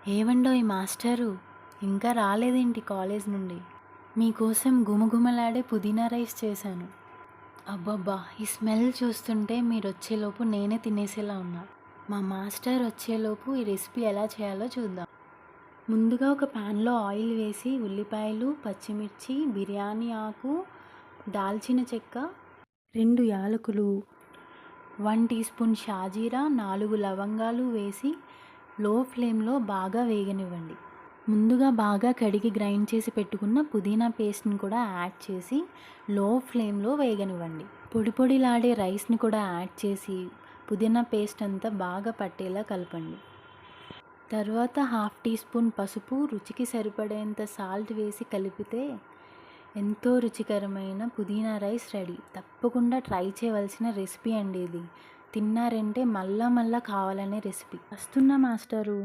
ఏవండోయ్ master, ఇంకా రాలేదేంటి college నుండి? మీకోసం గుమగుమలాడే పుదీనా రైస్ చేశాను. అబ్బబ్బా! ఈ స్మెల్ చూస్తుంటే మీరొచ్చేలోపు నేనే తినేసేలా ఉన్నా. మా మాస్టర్ వచ్చేలోపు ఈ రెసిపీ ఎలా చేయాలో చూద్దాం. ముందుగా ఒక ప్యాన్లో ఆయిల్ వేసి ఉల్లిపాయలు, పచ్చిమిర్చి, బిర్యానీ ఆకు, దాల్చిన చెక్క, 2 యాలకులు, 1 టీ స్పూన్ షాజీరా, 4 లవంగాలు వేసి లో ఫ్లేమ్లో బాగా వేగనివ్వండి. ముందుగా బాగా కడిగి గ్రైండ్ చేసి పెట్టుకున్న పుదీనా పేస్ట్ని కూడా యాడ్ చేసి లో ఫ్లేమ్లో వేగనివ్వండి. పొడి పొడిలాడే రైస్ని కూడా యాడ్ చేసి పుదీనా పేస్ట్ అంతా బాగా పట్టేలా కలపండి. తర్వాత 1/2 టీ స్పూన్ పసుపు, రుచికి సరిపడేంత సాల్ట్ వేసి కలిపితే ఎంతో రుచికరమైన పుదీనా రైస్ రెడీ. తప్పకుండా ట్రై చేయవలసిన రెసిపీ అండి ఇది. తిన్నారంటే మళ్ళా మళ్ళా కావాలనే రెసిపీ. వస్తున్నా మాస్టరు.